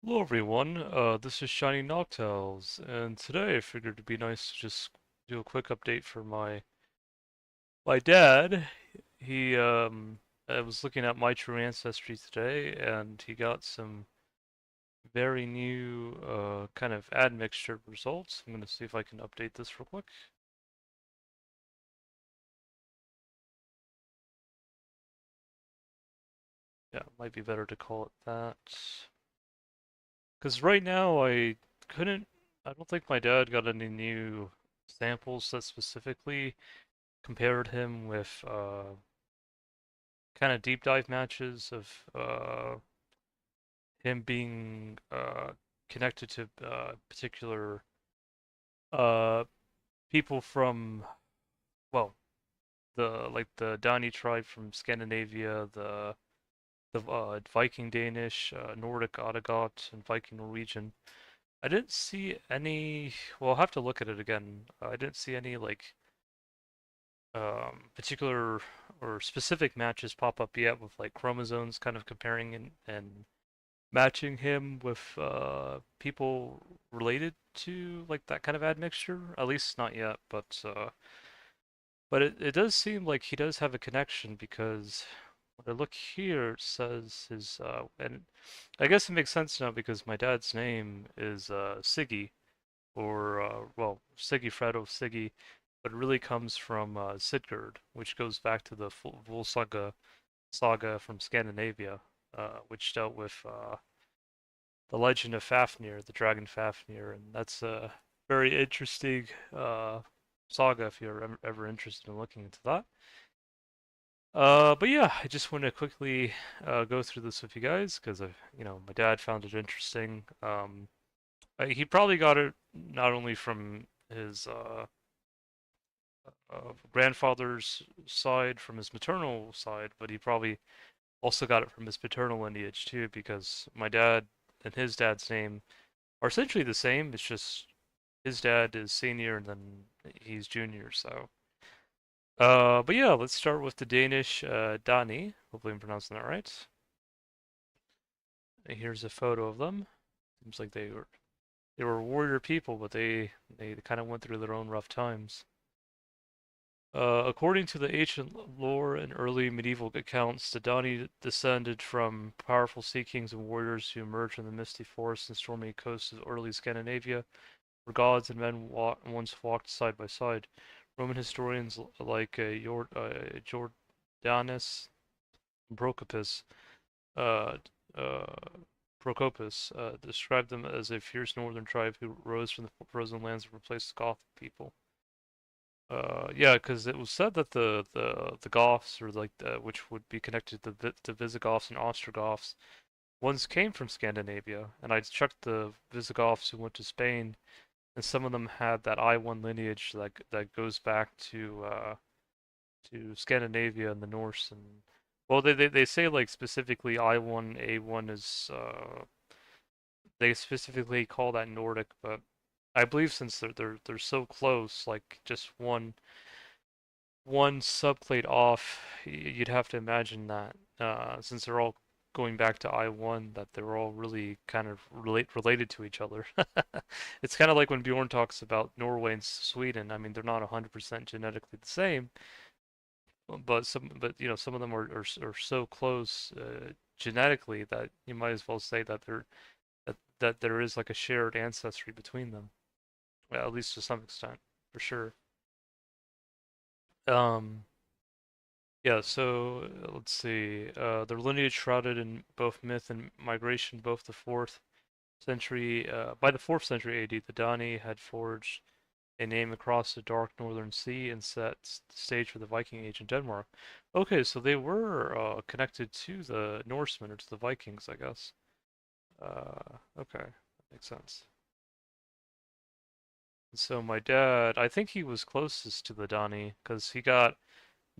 Hello everyone, this is Shiny Noctales, and today I figured it'd be nice to just do a quick update for my dad. He I was looking at MyTrueAncestry today, and he got some very new kind of admixture results. I'm gonna see if I can update this real quick. Yeah, it might be better to call it that. Because right now I don't think my dad got any new samples that specifically compared him with kind of deep dive matches of him being connected to particular uh, people from, well, the Dani tribe from Scandinavia, the Viking Danish, Nordic Odegot, and Viking Norwegian. I didn't see any. Well, I'll have to look at it again. I didn't see any like particular or specific matches pop up yet with like chromosomes kind of comparing and matching him with people related to like that kind of admixture. At least not yet, but it does seem like he does have a connection because when I look here, it says his and I guess it makes sense now because my dad's name is Siggy or well Siggy of Siggy, but it really comes from Sigurd, which goes back to the Volsaga saga from Scandinavia, which dealt with the legend of Fafnir, the dragon Fafnir, and that's a very interesting saga if you're ever interested in looking into that. But yeah, I just want to quickly go through this with you guys because my dad found it interesting. He probably got it not only from his grandfather's side, from his maternal side, but he probably also got it from his paternal lineage too, because my dad and his dad's name are essentially the same. It's just his dad is senior and then he's junior. So, but yeah, let's start with the Danish Dani. Hopefully, I'm pronouncing that right. Here's a photo of them. Seems like they were warrior people, but they kind of went through their own rough times. According to the ancient lore and early medieval accounts, the Dani descended from powerful sea kings and warriors who emerged from the misty forests and stormy coasts of early Scandinavia, where gods and men once walked side by side. Roman historians like Jordanus Procopus, uh, uh, described them as a fierce northern tribe who rose from the frozen lands and replaced the Goth people. Yeah, because it was said that the Goths, or like which would be connected to Visigoths and Ostrogoths, once came from Scandinavia, and I checked the Visigoths who went to Spain, and some of them had that I1 lineage that goes back to Scandinavia and the Norse, and well, they say like specifically I1 A1 is they specifically call that Nordic, but I believe since they're so close, like just one subclade off, you'd have to imagine that since they're all going back to I1, that they're all really kind of related to each other. It's kind of like when Bjorn talks about Norway and Sweden. I mean, they're not 100% genetically the same, but some of them are so close genetically that you might as well say that that there is like a shared ancestry between them, well, at least to some extent, for sure. Um, Yeah, so let's see. Their lineage shrouded in both myth and migration, both the fourth century. By the fourth century AD, the Dani had forged a name across the dark northern sea and set the stage for the Viking Age in Denmark. Okay, so they were connected to the Norsemen or to the Vikings, I guess. Okay, that makes sense. So my dad, I think he was closest to the Dani because he got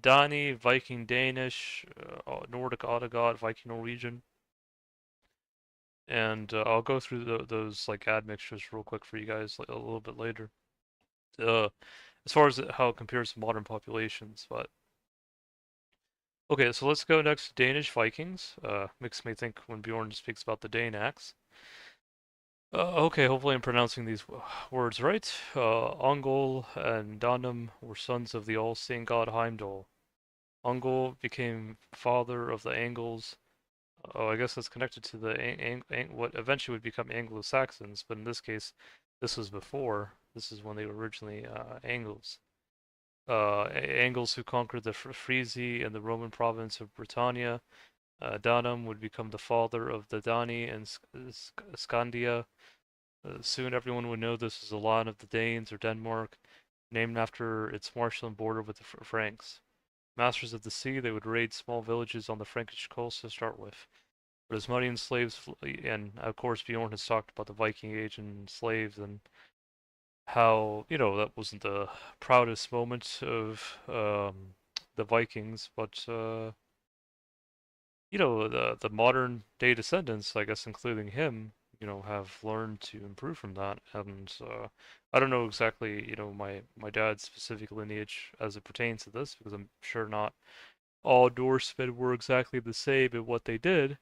Dani, Viking Danish, Nordic Odegaard, Viking Norwegian, and I'll go through those like admixtures real quick for you guys like, a little bit later. Uh, as far as how it compares to modern populations, but okay, so let's go next to Danish Vikings. Makes me think when Bjorn speaks about the Danax. Okay, hopefully I'm pronouncing these words right. Ungol and Danum were sons of the all-seeing god Heimdall. Ungol became father of the Angles. Oh, I guess that's connected to the what eventually would become Anglo-Saxons, but in this case, this was before. This is when they were originally Angles. Angles who conquered the Frisi and the Roman province of Britannia. Danum would become the father of the Dani and Scandia. Soon everyone would know this as a line of the Danes or Denmark, named after its marshland border with the Franks. Masters of the sea, they would raid small villages on the Frankish coast to start with. But as money and slaves, and of course Bjorn has talked about the Viking Age and slaves and how, that wasn't the proudest moment of the Vikings, but the modern day descendants, I guess, including him, have learned to improve from that. And I don't know exactly, my dad's specific lineage as it pertains to this, because I'm sure not all Norsemen were exactly the same in what they did.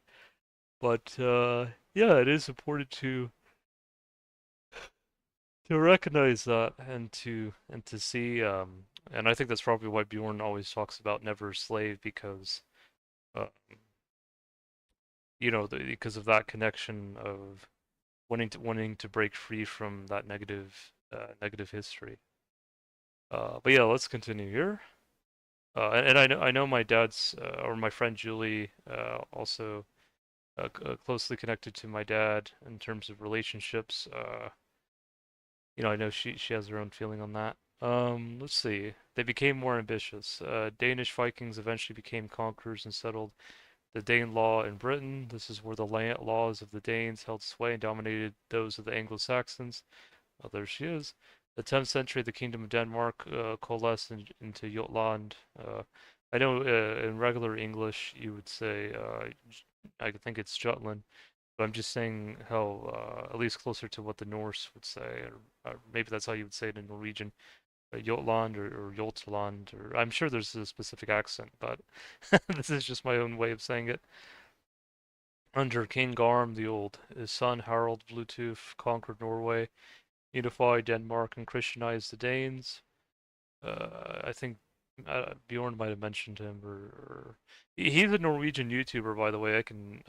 But yeah, it is important to recognize that and to see. And I think that's probably why Bjorn always talks about never a slave, because uh, because of that connection of wanting to break free from that negative history. But yeah, let's continue here. And I know my dad's or my friend Julie also closely connected to my dad in terms of relationships. I know she has her own feeling on that. Let's see. They became more ambitious. Danish Vikings eventually became conquerors and settled the Dane law in Britain. This is where the laws of the Danes held sway and dominated those of the Anglo-Saxons. Oh, there she is. The 10th century, the Kingdom of Denmark coalesced into Jutland. I know in regular English you would say, I think it's Jutland, but I'm just saying how, at least closer to what the Norse would say, or maybe that's how you would say it in Norwegian, Jutland or Jotland, or I'm sure there's a specific accent, but this is just my own way of saying it. Under King Garm the Old, his son Harald Bluetooth conquered Norway, unified Denmark, and Christianized the Danes. I think Bjorn might have mentioned him, or he's a Norwegian YouTuber, by the way. I can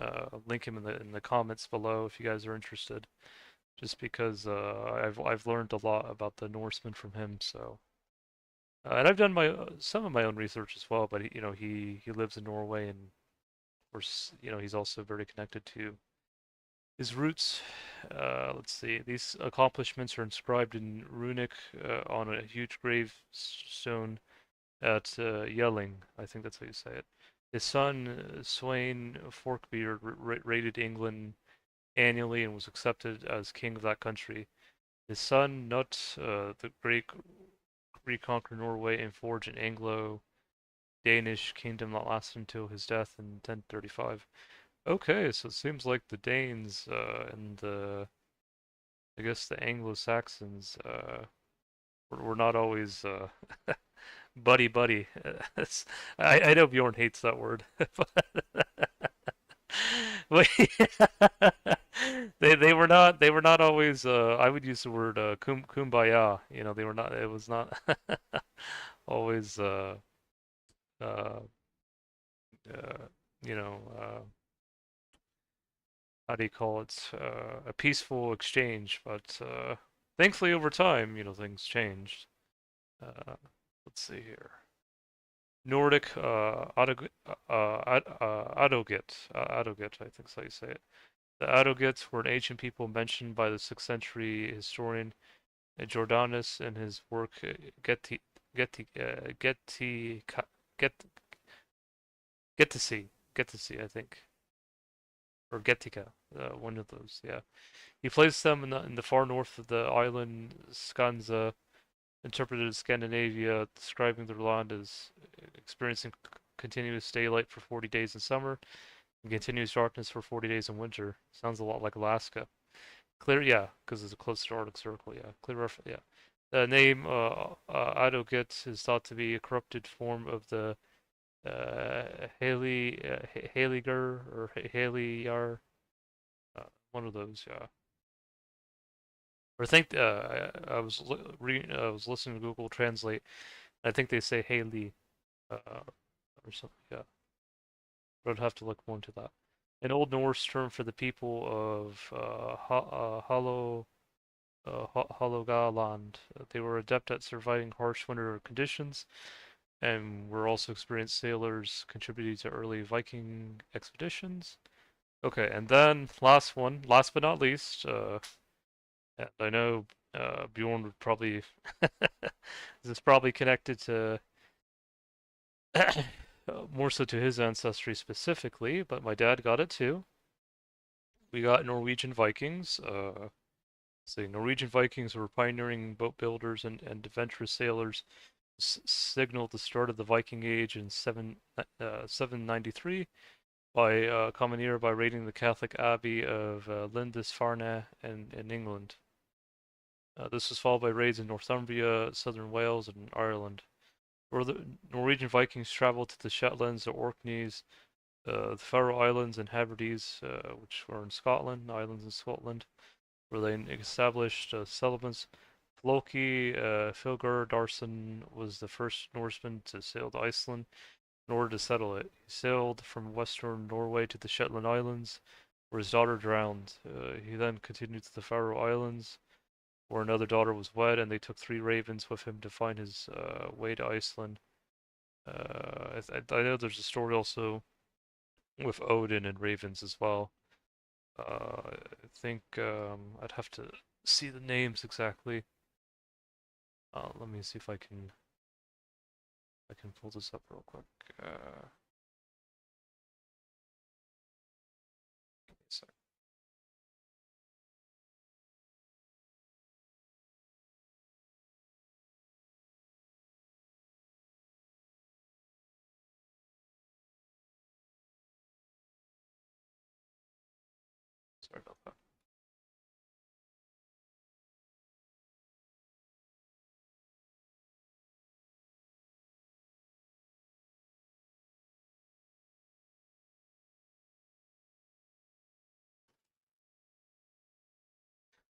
link him in the comments below if you guys are interested. Just because I've learned a lot about the Norsemen from him, so and I've done my some of my own research as well. But he lives in Norway, and of course he's also very connected to his roots. Let's see. These accomplishments are inscribed in runic on a huge gravestone at Yelling. I think that's how you say it. His son, Sweyn Forkbeard, raided England annually and was accepted as king of that country. His son, Nut, the Great, reconquered Norway and forged an Anglo-Danish kingdom that lasted until his death in 1035. Okay, so it seems like the Danes and I guess the Anglo-Saxons were not always buddy buddy. I know Bjorn hates that word, but they were not always. I would use the word kumbaya. They were not. It was not always. Uh, uh, you know. How do you call it? A peaceful exchange, but thankfully over time, things changed. Uh, let's see here. Nordic Adogit, I think is how you say it. The Adogits were an ancient people mentioned by the 6th century historian Jordanus in his work Geti, Geti, Get, Get to See, I think, or Getica, one of those, yeah. He placed them in the far north of the island Skansa, interpreted as Scandinavia, describing their land as experiencing continuous daylight for 40 days in summer and continuous darkness for 40 days in winter. Sounds a lot like Alaska. Clear, yeah, because it's a close to Arctic Circle, yeah. Yeah. The name Adogit is thought to be a corrupted form of the Haligar or Haleyar, one of those, yeah. Or I think I was listening to Google Translate. I think they say Haley, or something. Yeah, but I'd have to look more into that. An Old Norse term for the people of Hålogaland. They were adept at surviving harsh winter conditions, and were also experienced sailors contributing to early Viking expeditions. Okay, and then last one, last but not least, and I know Bjorn would probably this is probably connected to more so to his ancestry specifically, but my dad got it too. We got Norwegian Vikings. Norwegian Vikings were pioneering boat builders and adventurous sailors. Signaled the start of the Viking Age in 793 by commandeer by raiding the Catholic Abbey of Lindisfarne in England. This was followed by raids in Northumbria, southern Wales, and Ireland. Where the Norwegian Vikings traveled to the Shetlands, the Orkneys, the Faroe Islands, and Hebrides, which were in Scotland, islands in Scotland, where they established settlements. Floki Filigardarsson was the first Norseman to sail to Iceland in order to settle it. He sailed from western Norway to the Shetland Islands, where his daughter drowned. He then continued to the Faroe Islands, where another daughter was wed, and they took 3 ravens with him to find his way to Iceland. I know there's a story also with Odin and ravens as well. I think I'd have to see the names exactly. Let me see if I can pull this up real quick. Give me a sec. Sorry about that.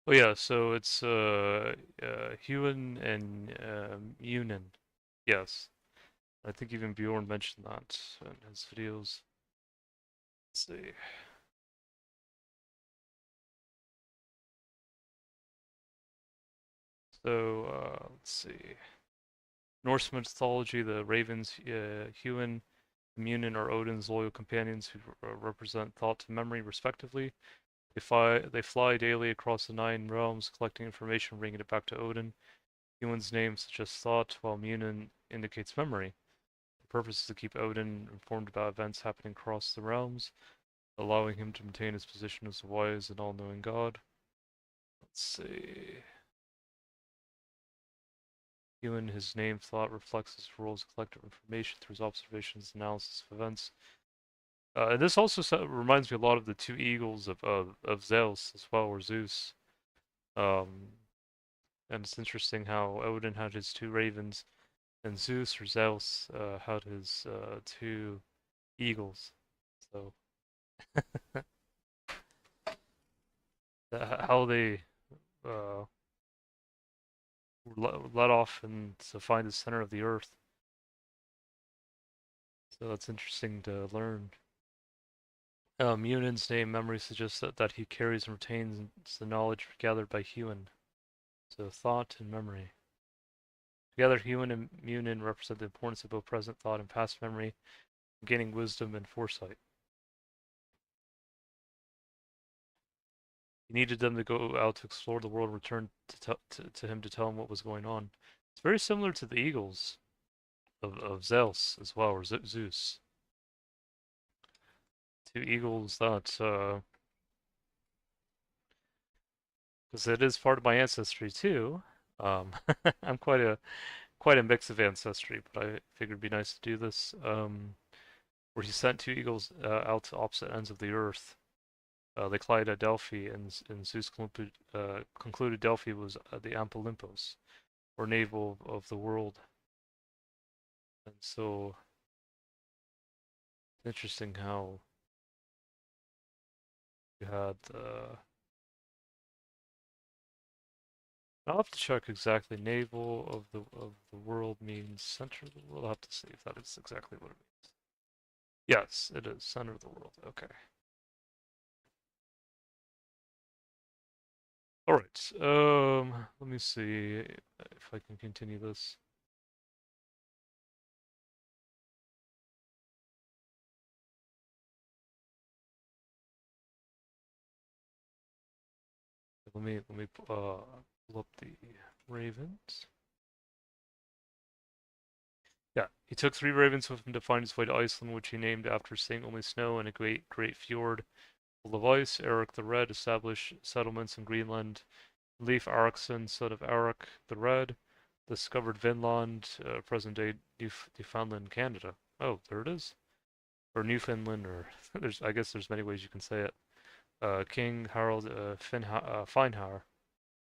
Oh yeah, so it's Huon and Munin. Yes, I think even Bjorn mentioned that in his videos. Let's see. So let's see. Norse mythology, the ravens, Huon, Munin are Odin's loyal companions who represent thought and memory, respectively. They fly daily across the 9 realms, collecting information, bringing it back to Odin. Huon's name suggests thought, while Munin indicates memory. The purpose is to keep Odin informed about events happening across the realms, allowing him to maintain his position as the wise and all-knowing god. Let's see. Huon, his name, thought, reflects his role as collector of information through his observations and analysis of events. This also reminds me a lot of the 2 eagles of Zeus as well, or Zeus. Um, and it's interesting how Odin had his 2 ravens, and Zeus or Zeus had his 2 eagles. So how they uh, were let off and to find the center of the earth. So that's interesting to learn. Munin's name memory suggests that he carries and retains the knowledge gathered by Huon. So thought and memory. Together, Huon and Munin represent the importance of both present thought and past memory, gaining wisdom and foresight. He needed them to go out to explore the world and return to him to tell him what was going on. It's very similar to the eagles of Zeus as well, or Zeus. 2 eagles that, because it is part of my ancestry too. Um, I'm quite a mix of ancestry, but I figured it'd be nice to do this. Where he sent 2 eagles out to opposite ends of the earth. They collided at Delphi, and Zeus concluded Delphi was the Olympos, or navel of the world. And so, it's interesting how you had I'll have to check exactly. Navel of the world means center of the world. I'll have to see if that is exactly what it means. Yes, it is center of the world. Okay. All right. Let me see if I can continue this. Let me pull up the ravens. Yeah, he took 3 ravens with him to find his way to Iceland, which he named after seeing only snow and a great fjord full of ice. Eric the Red established settlements in Greenland. Leif Erikson, son of Eric the Red, discovered Vinland, present-day Newfoundland, Canada. Oh, there it is. Or Newfoundland, or I guess there's many ways you can say it. King Harald Finnhar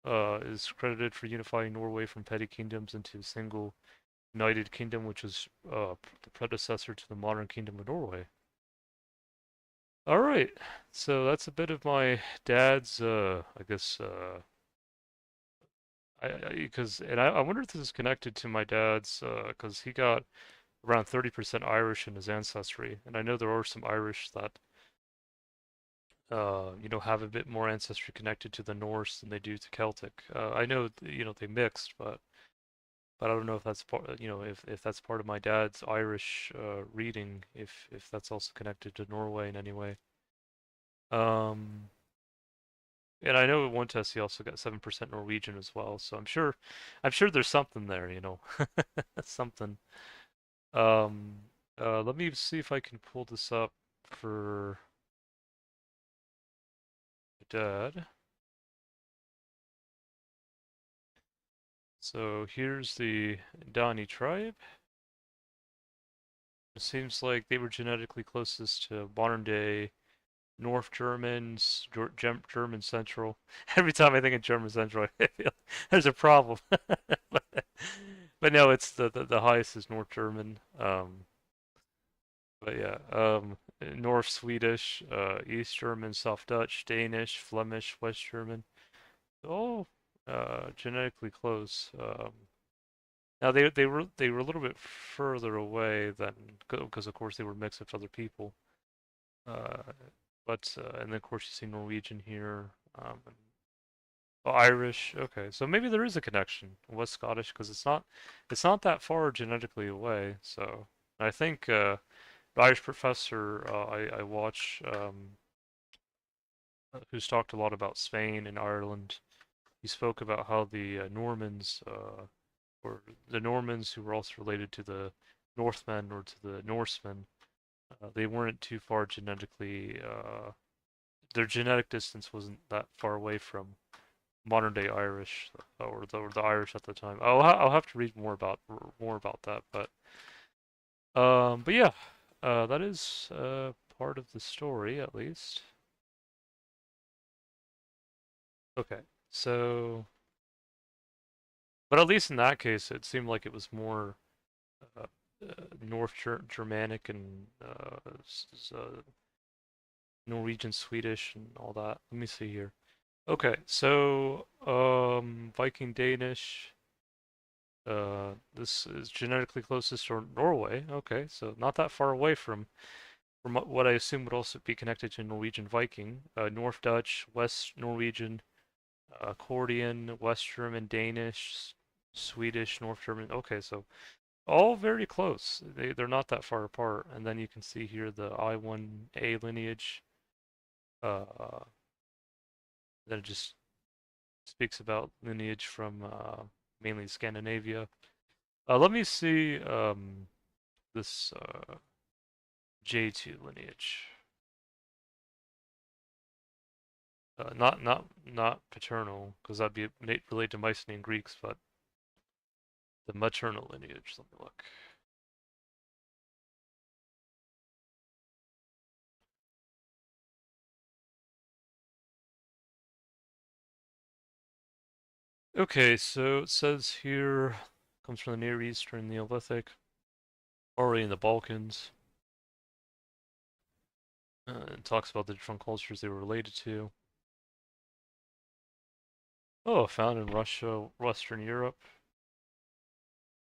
is credited for unifying Norway from petty kingdoms into a single united kingdom, which is the predecessor to the modern Kingdom of Norway. All right, so that's a bit of my dad's, I guess, I wonder if this is connected to my dad's, because he got around 30% Irish in his ancestry, and I know there are some Irish that, have a bit more ancestry connected to the Norse than they do to Celtic. I know, they mixed, but I don't know if that's part, if that's part of my dad's Irish reading, if that's also connected to Norway in any way. Um, and I know at one test he also got 7% Norwegian as well, so I'm sure there's something there, something. Um, Let me see if I can pull this up for dad. So here's the Dani tribe. It seems like they were genetically closest to modern day North Germans, German Central. Every time I think of German Central, I feel there's a problem. but no, it's the highest is North German. But yeah, North Swedish, East German, South Dutch, Danish, Flemish, West German. All genetically close. Now they were a little bit further away than because of course they were mixed with other people. Uh, and then of course you see Norwegian here. Oh, Irish. Okay, so maybe there is a connection. West Scottish because it's not that far genetically away. So I think the Irish professor I watch who's talked a lot about Spain and Ireland. He spoke about how the Normans or the Normans who were also related to the Northmen or to the Norsemen, they weren't too far genetically. Their genetic distance wasn't that far away from modern day Irish or the Irish at the time. I'll have to read more about that, but yeah, that is part of the story at least. Okay, so but at least in that case, it seemed like it was more uh, North Germanic and Norwegian, Swedish, and all that. Let me see here. Okay, so Viking Danish. This is genetically closest to Norway. Okay, so not that far away from what I assume would also be connected to Norwegian Viking. North Dutch, West Norwegian, accordion, West German, Danish, Swedish, North German. Okay, so all very close. They're not that far apart. And then you can see here the I1A lineage. Uh, then it just speaks about lineage from mainly Scandinavia. Let me see this J2 lineage. Not paternal, because that'd be related to Mycenaean Greeks, but the maternal lineage. Let me look. Okay, so it says here comes from the Near East or in the Neolithic, already in the Balkans. It talks about the different cultures they were related to. Oh, found in Russia, Western Europe,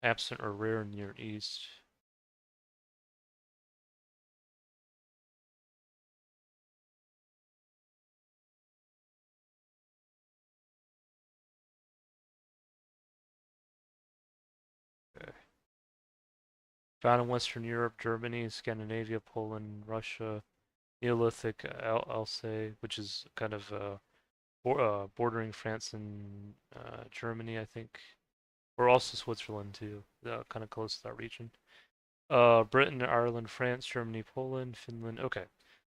absent or rare in Near East. Okay. Found in Western Europe, Germany, Scandinavia, Poland, Russia, Neolithic Alsace, which is kind of bordering France and Germany, I think, or also Switzerland too, kind of close to that region. Britain, Ireland, France, Germany, Poland, Finland. Okay,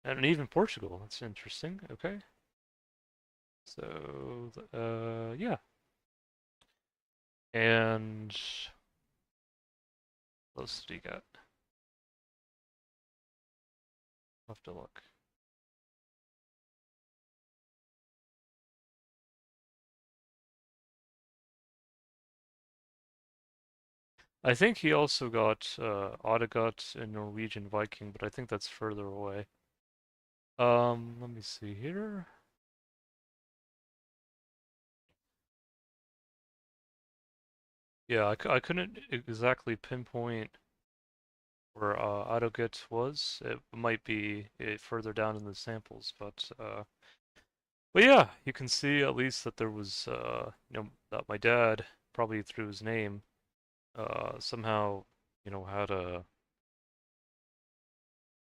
and even Portugal. That's interesting. Okay, so yeah, and what else did he got? I'll have to look. I think he also got Odegot and Norwegian Viking, but I think that's further away. Let me see here. Yeah, I couldn't exactly pinpoint where Odegot was. It might be further down in the samples, but yeah, you can see at least that there was that my dad probably through his name somehow had a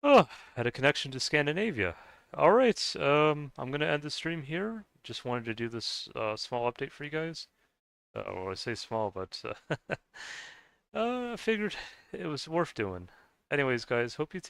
oh, had a connection to Scandinavia. All right, I'm gonna end the stream here. Just wanted to do this small update for you guys. Or I say small, but I figured it was worth doing. Anyways, guys, hope you